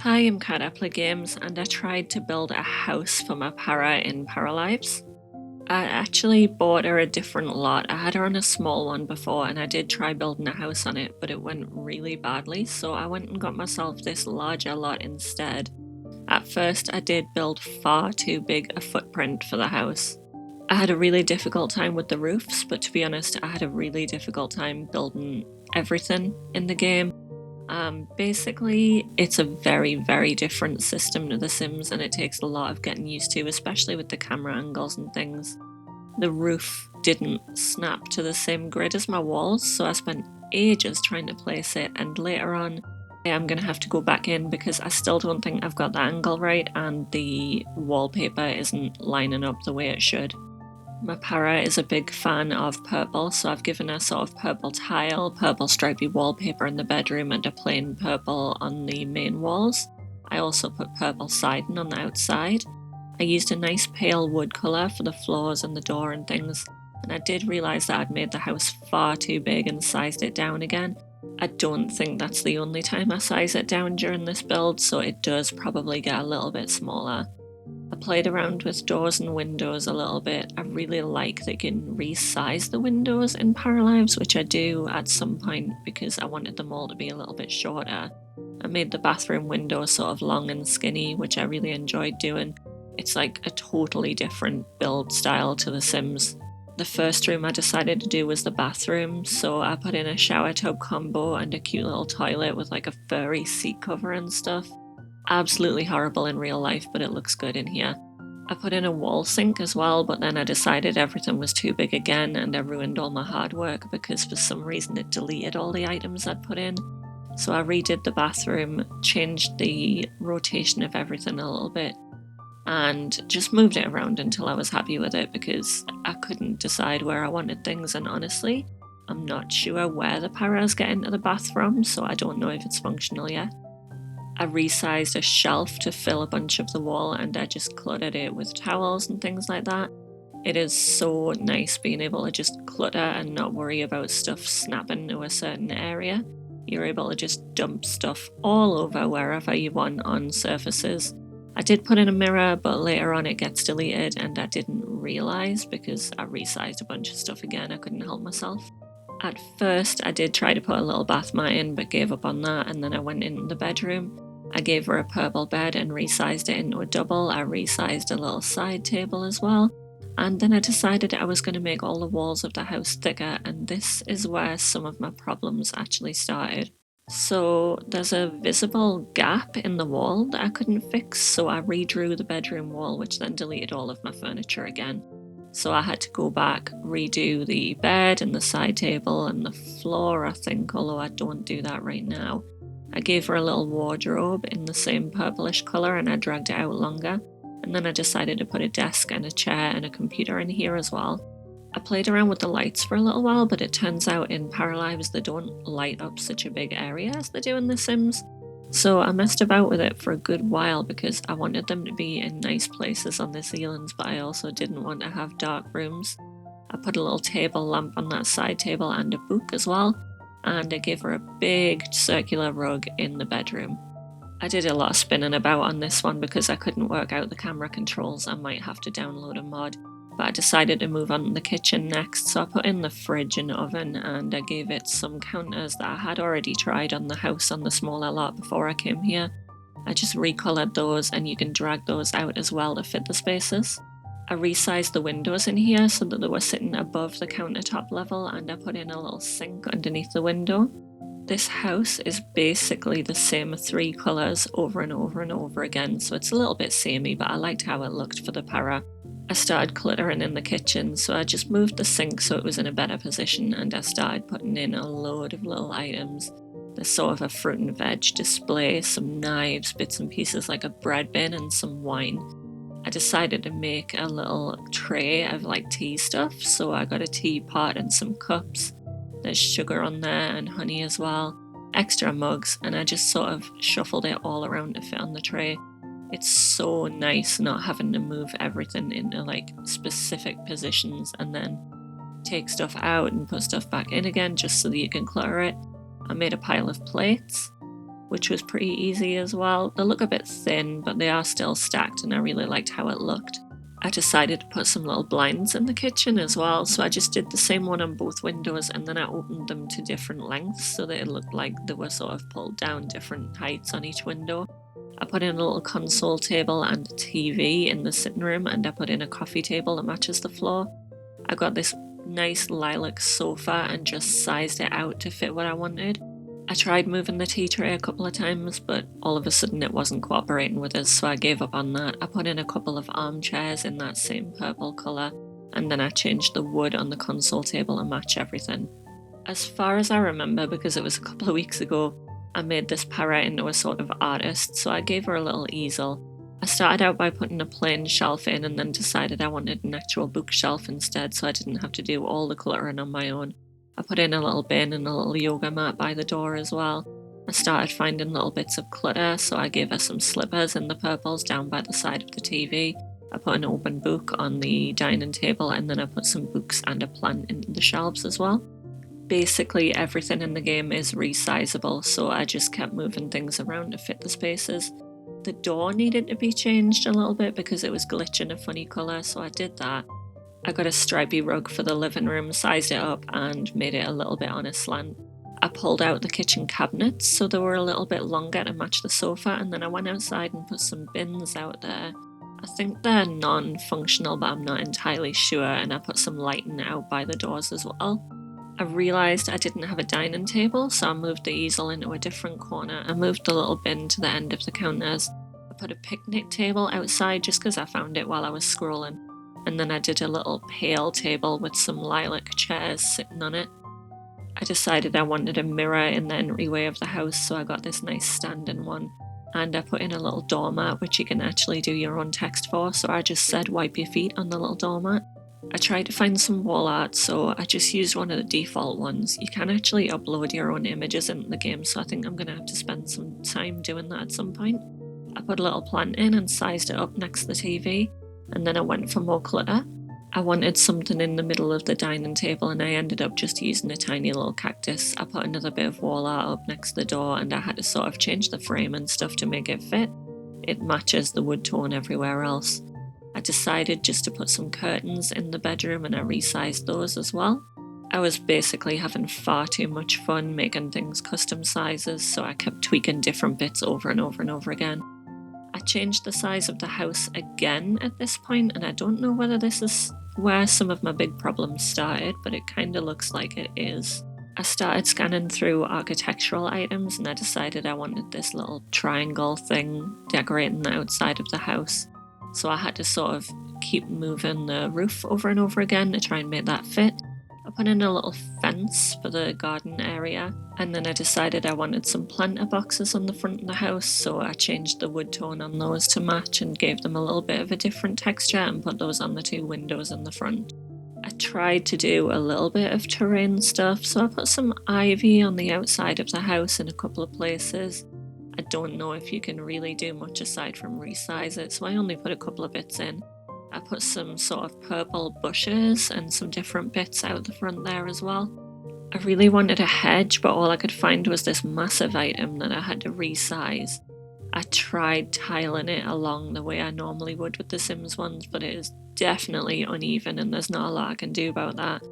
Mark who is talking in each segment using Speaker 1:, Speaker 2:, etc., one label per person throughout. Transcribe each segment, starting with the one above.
Speaker 1: Hi, I'm Kat. I play games and I tried to build a house for my para in Paralives. I actually bought her a different lot. I had her on a small one before and I did try building a house on it, but it went really badly, so I went and got myself this larger lot instead. At first, I did build far too big a footprint for the house. I had a really difficult time with the roofs, but to be honest, I had a really difficult time building everything in the game. Basically, it's a very, very different system to The Sims, and it takes a lot of getting used to, especially with the camera angles and things. The roof didn't snap to the same grid as my walls, so I spent ages trying to place it, and later on I'm going to have to go back in because I still don't think I've got the angle right and the wallpaper isn't lining up the way it should. My para is a big fan of purple, so I've given her sort of purple tile, purple stripy wallpaper in the bedroom, and a plain purple on the main walls. I also put purple siding on the outside. I used a nice pale wood colour for the floors and the door and things, and I did realise that I'd made the house far too big and sized it down again. I don't think that's the only time I size it down during this build, so it does probably get a little bit smaller. I played around with doors and windows a little bit. I really like that you can resize the windows in Paralives, which I do at some point because I wanted them all to be a little bit shorter. I made the bathroom window sort of long and skinny, which I really enjoyed doing. It's like a totally different build style to The Sims. The first room I decided to do was the bathroom, so I put in a shower tub combo and a cute little toilet with like a furry seat cover and stuff. Absolutely horrible in real life, but it looks good in here. I put in a wall sink as well, but then I decided everything was too big again and I ruined all my hard work because for some reason it deleted all the items I'd put in. So I redid the bathroom, changed the rotation of everything a little bit, and just moved it around until I was happy with it because I couldn't decide where I wanted things, and honestly, I'm not sure where the paras get into the bath from, so I don't know if it's functional yet. I resized a shelf to fill a bunch of the wall and I just cluttered it with towels and things like that. It is so nice being able to just clutter and not worry about stuff snapping to a certain area. You're able to just dump stuff all over wherever you want on surfaces. I did put in a mirror, but later on it gets deleted and I didn't realise because I resized a bunch of stuff again. I couldn't help myself. At first I did try to put a little bath mat in but gave up on that, and then I went in the bedroom. I gave her a purple bed and resized it into a double. I resized a little side table as well. And then I decided I was going to make all the walls of the house thicker, and this is where some of my problems actually started. So there's a visible gap in the wall that I couldn't fix, so I redrew the bedroom wall, which then deleted all of my furniture again. So I had to go back, redo the bed and the side table and the floor, I think, although I don't do that right now. I gave her a little wardrobe in the same purplish colour and I dragged it out longer, and then I decided to put a desk and a chair and a computer in here as well. I played around with the lights for a little while, but it turns out in Paralives they don't light up such a big area as they do in The Sims. So I messed about with it for a good while because I wanted them to be in nice places on the ceilings, but I also didn't want to have dark rooms. I put a little table lamp on that side table and a book as well, and I gave her a big circular rug in the bedroom. I did a lot of spinning about on this one because I couldn't work out the camera controls. I might have to download a mod, but I decided to move on to the kitchen next, so I put in the fridge and oven and I gave it some counters that I had already tried on the house on the smaller lot before I came here. I just recolored those and you can drag those out as well to fit the spaces. I resized the windows in here so that they were sitting above the countertop level, and I put in a little sink underneath the window. This house is basically the same 3 colours over and over and over again, so it's a little bit samey, but I liked how it looked for the para. I started cluttering in the kitchen, so I just moved the sink so it was in a better position, and I started putting in a load of little items. There's sort of a fruit and veg display, some knives, bits and pieces like a bread bin, and some wine. I decided to make a little tray of like tea stuff, so I got a teapot and some cups. There's sugar on there and honey as well, extra mugs, and I just sort of shuffled it all around to fit on the tray. It's so nice not having to move everything into like specific positions and then take stuff out and put stuff back in again just so that you can clutter it. I made a pile of plates. which was pretty easy as well. They look a bit thin, but they are still stacked and I really liked how it looked. I decided to put some little blinds in the kitchen as well, so I just did the same one on both windows and then I opened them to different lengths so that it looked like they were sort of pulled down different heights on each window. I put in a little console table and a TV in the sitting room, and I put in a coffee table that matches the floor. I got this nice lilac sofa and just sized it out to fit what I wanted. I tried moving the tea tray a couple of times, but all of a sudden it wasn't cooperating with us, so I gave up on that. I put in a couple of armchairs in that same purple colour, and then I changed the wood on the console table to match everything. As far as I remember, because it was a couple of weeks ago, I made this para into a sort of artist, so I gave her a little easel. I started out by putting a plain shelf in and then decided I wanted an actual bookshelf instead, so I didn't have to do all the cluttering on my own. I put in a little bin and a little yoga mat by the door as well. I started finding little bits of clutter, so I gave her some slippers in the purples down by the side of the TV. I put an open book on the dining table, and then I put some books and a plant in the shelves as well. Basically everything in the game is resizable, so I just kept moving things around to fit the spaces. The door needed to be changed a little bit because it was glitching a funny colour, so I did that. I got a stripy rug for the living room, sized it up and made it a little bit on a slant. I pulled out the kitchen cabinets so they were a little bit longer to match the sofa, and then I went outside and put some bins out there. I think they're non-functional, but I'm not entirely sure, and I put some lighting out by the doors as well. I realised I didn't have a dining table, so I moved the easel into a different corner. I moved the little bin to the end of the counters. I put a picnic table outside just because I found it while I was scrolling. And then I did a little pale table with some lilac chairs sitting on it. I decided I wanted a mirror in the entryway of the house, so I got this nice standing one. And I put in a little doormat, which you can actually do your own text for, so I just said wipe your feet on the little doormat. I tried to find some wall art, so I just used one of the default ones. You can actually upload your own images into the game, so I think I'm going to have to spend some time doing that at some point. I put a little plant in and sized it up next to the TV. And then I went for more clutter. I wanted something in the middle of the dining table, and I ended up just using a tiny little cactus. I put another bit of wall art up next to the door, and I had to sort of change the frame and stuff to make it fit. It matches the wood tone everywhere else. I decided just to put some curtains in the bedroom, and I resized those as well. I was basically having far too much fun making things custom sizes, so I kept tweaking different bits over and over and over again. I changed the size of the house again at this point, and I don't know whether this is where some of my big problems started, but it kind of looks like it is. I started scanning through architectural items, and I decided I wanted this little triangle thing decorating the outside of the house. So I had to sort of keep moving the roof over and over again to try and make that fit. I put in a little fence for the garden area, and then I decided I wanted some planter boxes on the front of the house, so I changed the wood tone on those to match and gave them a little bit of a different texture and put those on the two windows in the front. I tried to do a little bit of terrain stuff, so I put some ivy on the outside of the house in a couple of places. I don't know if you can really do much aside from resize it, so I only put a couple of bits in. I put some sort of purple bushes and some different bits out the front there as well. I really wanted a hedge, but all I could find was this massive item that I had to resize. I tried tiling it along the way I normally would with the Sims ones, but it is definitely uneven and there's not a lot I can do about that.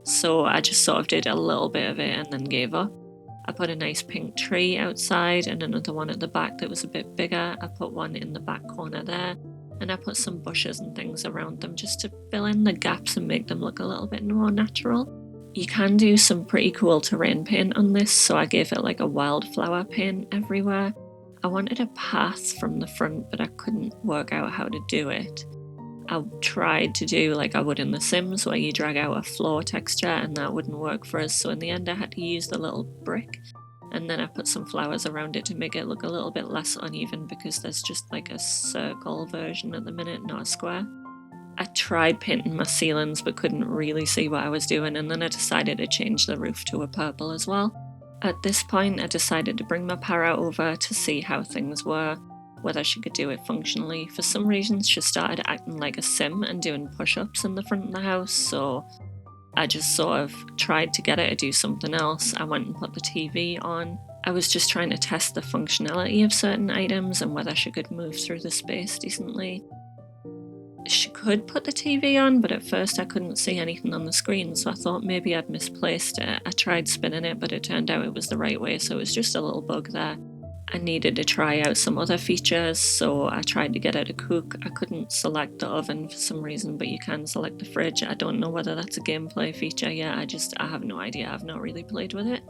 Speaker 1: So I just sort of did a little bit of it and then gave up. I put a nice pink tree outside and another one at the back that was a bit bigger. I put one in the back corner there, and I put some bushes and things around them just to fill in the gaps and make them look a little bit more natural. You can do some pretty cool terrain paint on this, so I gave it like a wildflower paint everywhere. I wanted a path from the front, but I couldn't work out how to do it. I tried to do like I would in The Sims, where you drag out a floor texture, and that wouldn't work for us, so in the end I had to use the little brick, and then I put some flowers around it to make it look a little bit less uneven, because there's just like a circle version at the minute, not a square. I tried painting my ceilings but couldn't really see what I was doing, and then I decided to change the roof to a purple as well. At this point I decided to bring my para over to see how things were, whether she could do it functionally. For some reason she started acting like a sim and doing push-ups in the front of the house, so I just sort of tried to get her to do something else. I went and put the TV on. I was just trying to test the functionality of certain items and whether she could move through the space decently. She could put the TV on, but at first I couldn't see anything on the screen, so I thought maybe I'd misplaced it. I tried spinning it, but it turned out it was the right way, so it was just a little bug there. I needed to try out some other features, so I tried to get her to cook. I couldn't select the oven for some reason, but you can select the fridge. I don't know whether that's a gameplay feature yet. I have no idea. I've not really played with it.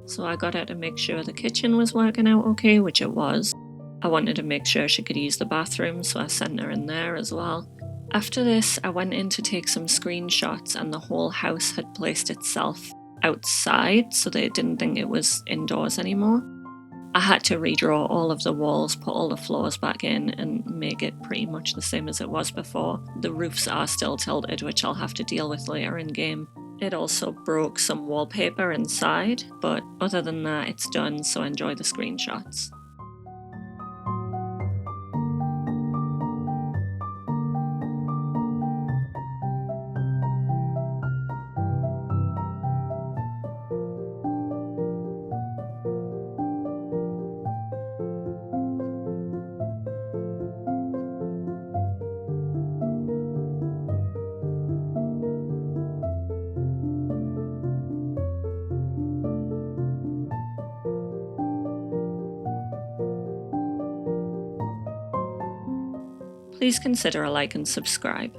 Speaker 1: So I got her to make sure the kitchen was working out okay, which it was. I wanted to make sure she could use the bathroom, so I sent her in there as well. After this, I went in to take some screenshots, and the whole house had placed itself outside, so they didn't think it was indoors anymore. I had to redraw all of the walls, put all the floors back in, and make it pretty much the same as it was before. The roofs are still tilted, which I'll have to deal with later in game. It also broke some wallpaper inside, but other than that, it's done, so enjoy the screenshots. Please consider a like and subscribe.